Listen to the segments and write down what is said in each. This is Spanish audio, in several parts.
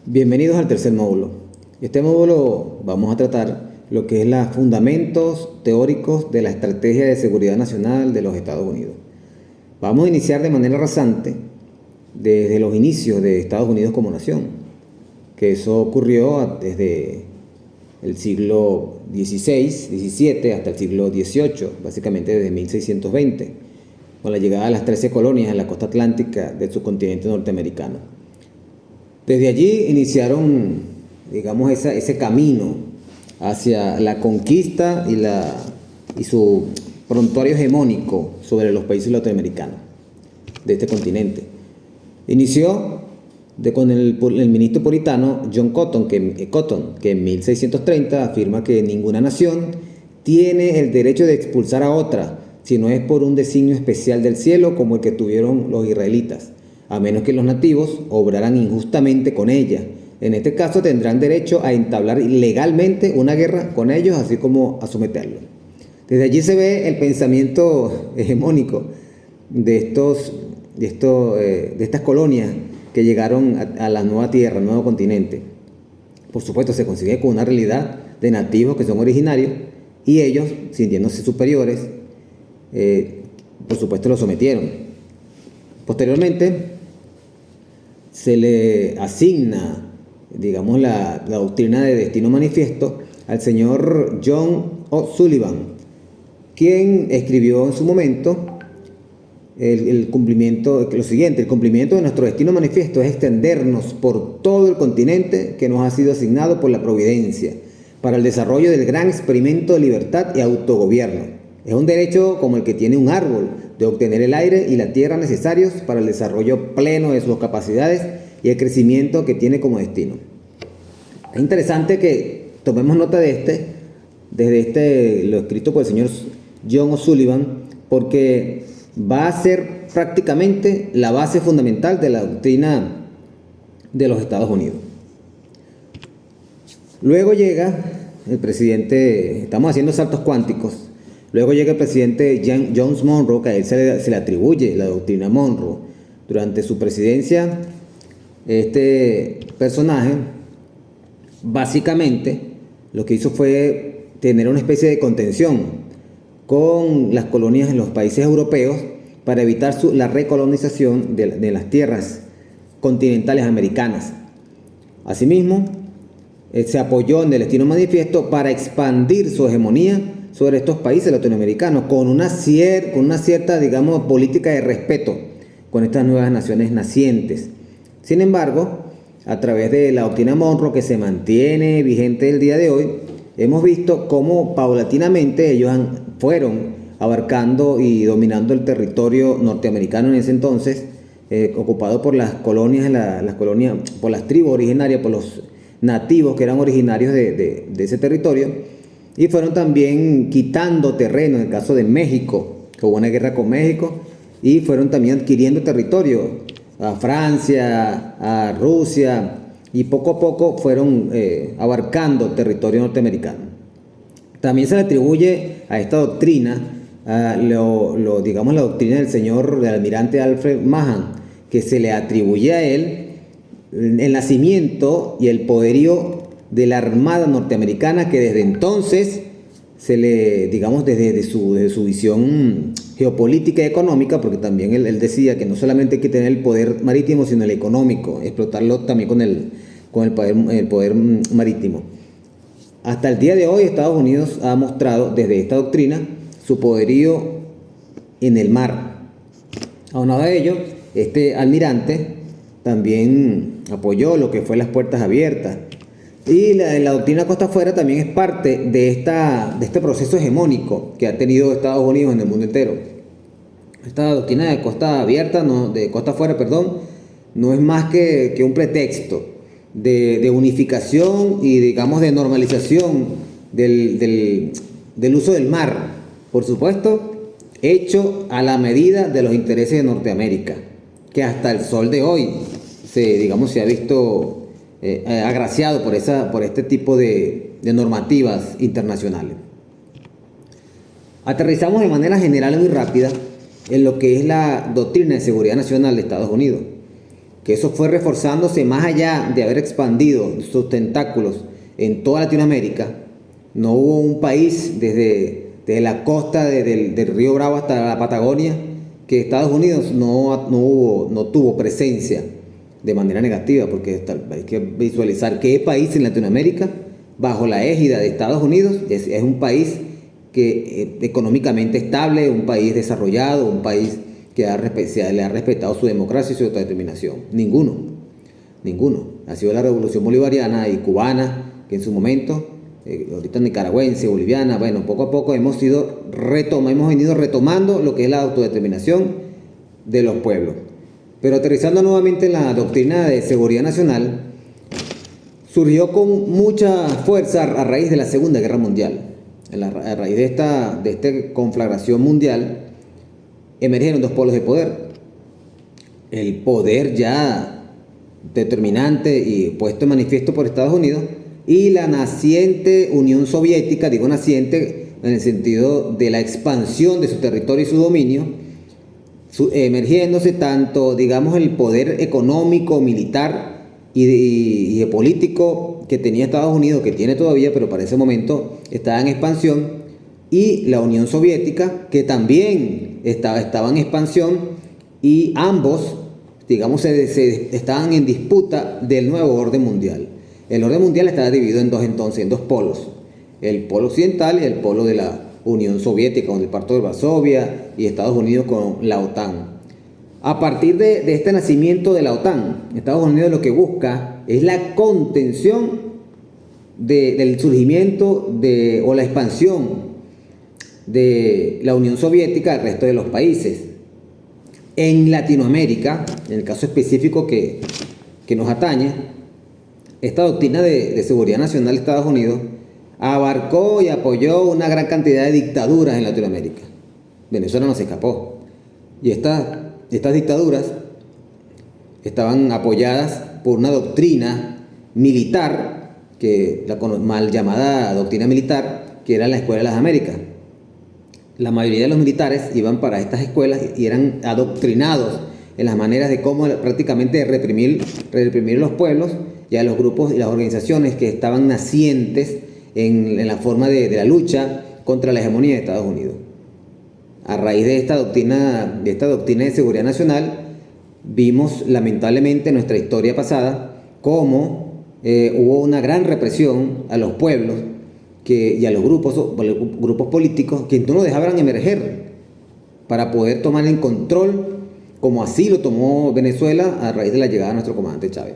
Bienvenidos al tercer módulo. Este módulo vamos a tratar lo que es los fundamentos teóricos de la Estrategia de Seguridad Nacional de los Estados Unidos. Vamos a iniciar de manera rasante desde los inicios de Estados Unidos como nación, que eso ocurrió desde el siglo XVI, XVII hasta el siglo XVIII, básicamente desde 1620, con la llegada de las 13 colonias en la costa atlántica del subcontinente norteamericano. Desde allí iniciaron, digamos, ese camino hacia la conquista y su prontuario hegemónico sobre los países latinoamericanos de este continente. Inició con el ministro puritano John Cotton, que en 1630 afirma que ninguna nación tiene el derecho de expulsar a otra, si no es por un designio especial del cielo como el que tuvieron los israelitas, a menos que los nativos obraran injustamente con ella. En este caso tendrán derecho a entablar ilegalmente una guerra con ellos, así como a someterlos. Desde allí se ve el pensamiento hegemónico de estas colonias que llegaron a la nueva tierra, al nuevo continente. Por supuesto, se consigue con una realidad de nativos que son originarios y ellos, sintiéndose superiores, por supuesto lo sometieron. Posteriormente se le asigna, digamos, la doctrina de destino manifiesto al señor John O'Sullivan, quien escribió en su momento el cumplimiento de nuestro destino manifiesto es extendernos por todo el continente que nos ha sido asignado por la providencia para el desarrollo del gran experimento de libertad y autogobierno. Es un derecho como el que tiene un árbol, de obtener el aire y la tierra necesarios para el desarrollo pleno de sus capacidades y el crecimiento que tiene como destino. Es interesante que tomemos nota desde lo escrito por el señor John O'Sullivan, porque va a ser prácticamente la base fundamental de la doctrina de los Estados Unidos. Luego llega el presidente, estamos haciendo saltos cuánticos. Luego llega el presidente James Monroe, que a él se le atribuye la doctrina Monroe. Durante su presidencia, este personaje, básicamente, lo que hizo fue tener una especie de contención con las colonias en los países europeos para evitar la recolonización de las tierras continentales americanas. Asimismo, se apoyó en el destino manifiesto para expandir su hegemonía sobre estos países latinoamericanos con una cierta, digamos, política de respeto con estas nuevas naciones nacientes. Sin embargo, a través de la doctrina Monroe, que se mantiene vigente el día de hoy, hemos visto cómo paulatinamente ellos fueron abarcando y dominando el territorio norteamericano en ese entonces, ocupado por las colonias, por las tribus originarias, por los nativos que eran originarios de ese territorio. Y fueron también quitando terreno, en el caso de México, que hubo una guerra con México, y fueron también adquiriendo territorio a Francia, a Rusia, y poco a poco fueron abarcando territorio norteamericano. También se le atribuye a esta doctrina, digamos la doctrina del almirante Alfred Mahan, que se le atribuye a él el nacimiento y el poderío de la Armada norteamericana, que desde entonces se le, digamos, desde su visión geopolítica y económica, porque también él decía que no solamente hay que tener el poder marítimo, sino el económico, explotarlo también con el poder marítimo. Hasta el día de hoy Estados Unidos ha mostrado desde esta doctrina su poderío en el mar. Aunado a ello, este almirante también apoyó lo que fue las puertas abiertas. Y la doctrina costa afuera también es parte de este proceso hegemónico que ha tenido Estados Unidos en el mundo entero. Esta doctrina de costa abierta, de costa afuera, no es más que un pretexto de unificación y, digamos, de normalización del uso del mar. Por supuesto, hecho a la medida de los intereses de Norteamérica, que hasta el sol de hoy se ha visto agraciado por este tipo de normativas internacionales. Aterrizamos de manera general y muy rápida en lo que es la doctrina de seguridad nacional de Estados Unidos. que eso fue reforzándose más allá de haber expandido sus tentáculos en toda Latinoamérica. No hubo un país desde la costa del río Bravo hasta la Patagonia que Estados Unidos no tuvo presencia de manera negativa, porque hay que visualizar qué país en Latinoamérica bajo la égida de Estados Unidos es un país que económicamente estable, un país desarrollado, un país que le ha respetado su democracia y su autodeterminación. Ninguno. Ha sido la revolución bolivariana y cubana, que en su momento, ahorita nicaragüense, boliviana, bueno, poco a poco hemos venido retomando lo que es la autodeterminación de los pueblos. Pero aterrizando nuevamente en la doctrina de seguridad nacional, surgió con mucha fuerza a raíz de la Segunda Guerra Mundial. A raíz de esta conflagración mundial, emergieron dos polos de poder. El poder ya determinante y puesto en manifiesto por Estados Unidos y la naciente Unión Soviética, digo naciente en el sentido de la expansión de su territorio y su dominio, emergiéndose tanto, digamos, el poder económico, militar y político que tenía Estados Unidos, que tiene todavía, pero para ese momento estaba en expansión, y la Unión Soviética, que también estaba en expansión, y ambos, digamos, estaban en disputa del nuevo orden mundial. El orden mundial estaba dividido en dos polos, el polo occidental y el polo de la Unión Soviética, con el Pacto de Varsovia, y Estados Unidos con la OTAN. A partir de este nacimiento de la OTAN, Estados Unidos lo que busca es la contención del surgimiento o la expansión de la Unión Soviética al resto de los países. En Latinoamérica, en el caso específico que nos atañe, esta doctrina de seguridad nacional de Estados Unidos abarcó y apoyó una gran cantidad de dictaduras en Latinoamérica. Venezuela no se escapó. Y estas dictaduras estaban apoyadas por una doctrina militar, mal llamada doctrina militar, que era la Escuela de las Américas. La mayoría de los militares iban para estas escuelas y eran adoctrinados en las maneras de cómo prácticamente reprimir los pueblos y a los grupos y las organizaciones que estaban nacientes en la forma de la lucha contra la hegemonía de Estados Unidos. A raíz de esta doctrina de seguridad nacional, vimos lamentablemente en nuestra historia pasada cómo hubo una gran represión a los pueblos y a los grupos políticos que no dejaban emerger para poder tomar el control, como así lo tomó Venezuela a raíz de la llegada de nuestro comandante Chávez.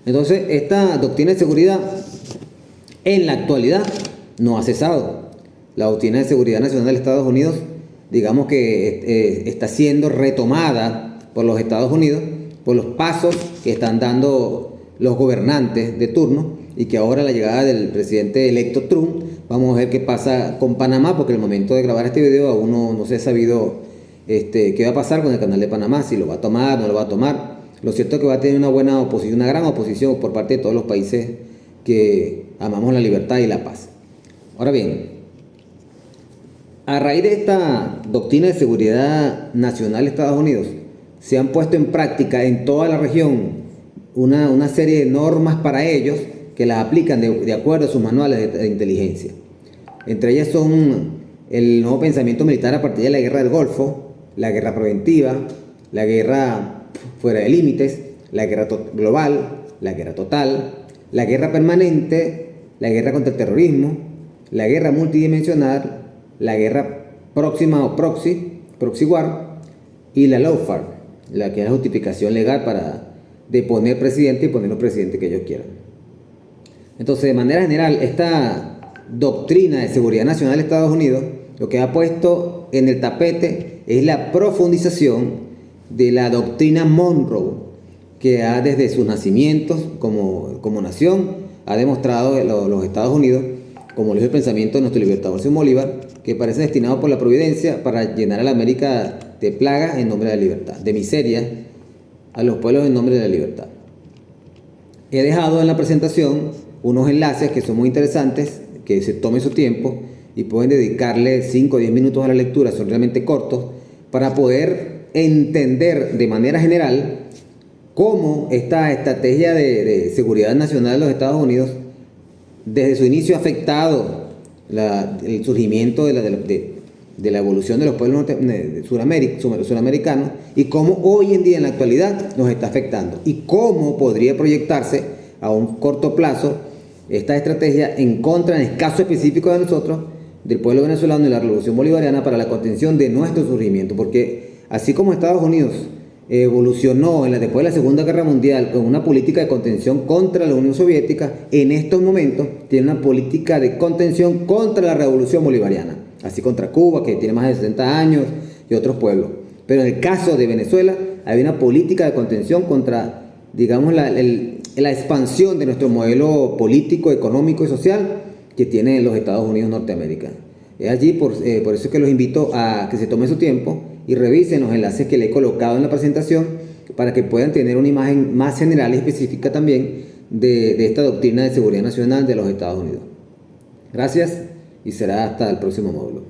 Entonces, esta doctrina de seguridad en la actualidad no ha cesado. La doctrina de seguridad nacional de Estados Unidos, digamos que está siendo retomada por los Estados Unidos, por los pasos que están dando los gobernantes de turno, y que ahora la llegada del presidente electo Trump, vamos a ver qué pasa con Panamá, porque en el momento de grabar este video aún no se ha sabido qué va a pasar con el canal de Panamá, si lo va a tomar, no lo va a tomar. Lo cierto es que va a tener una gran oposición por parte de todos los países que amamos la libertad y la paz. Ahora bien, a raíz de esta doctrina de seguridad nacional de Estados Unidos, se han puesto en práctica en toda la región una serie de normas para ellos que las aplican de acuerdo a sus manuales de inteligencia. Entre ellas son el nuevo pensamiento militar a partir de la guerra del Golfo, la guerra preventiva, la guerra fuera de límites, la guerra global, la guerra total, la guerra permanente, la guerra contra el terrorismo, la guerra multidimensional, la guerra próxima o proxy war, y la lawfare, la que es la justificación legal para deponer presidente y poner los presidentes que ellos quieran. Entonces, de manera general, esta doctrina de seguridad nacional de Estados Unidos lo que ha puesto en el tapete es la profundización de la doctrina Monroe, que desde sus nacimientos como nación ha demostrado los Estados Unidos, como lo dijo el pensamiento de nuestro libertador Simón Bolívar, que parece destinado por la providencia para llenar a la América de plagas en nombre de la libertad, de miseria a los pueblos en nombre de la libertad. He dejado en la presentación unos enlaces que son muy interesantes, que se tomen su tiempo y pueden dedicarle 5 o 10 minutos a la lectura, son realmente cortos, para poder entender de manera general cómo esta estrategia de seguridad nacional de los Estados Unidos desde su inicio ha afectado el surgimiento de la evolución de los pueblos suramericanos, y cómo hoy en día en la actualidad nos está afectando, y cómo podría proyectarse a un corto plazo esta estrategia en contra, en el caso específico de nosotros, del pueblo venezolano y la revolución bolivariana, para la contención de nuestro surgimiento. Porque así como Estados Unidos evolucionó después de la Segunda Guerra Mundial con una política de contención contra la Unión Soviética, en estos momentos tiene una política de contención contra la revolución bolivariana, así contra Cuba, que tiene más de 60 años, y otros pueblos. Pero en el caso de Venezuela hay una política de contención contra, digamos, la expansión de nuestro modelo político, económico y social que tiene los Estados Unidos de Norteamérica. Es allí, por eso es que los invito a que se tomen su tiempo y revisen los enlaces que le he colocado en la presentación, para que puedan tener una imagen más general y específica también de esta doctrina de seguridad nacional de los Estados Unidos. Gracias, y será hasta el próximo módulo.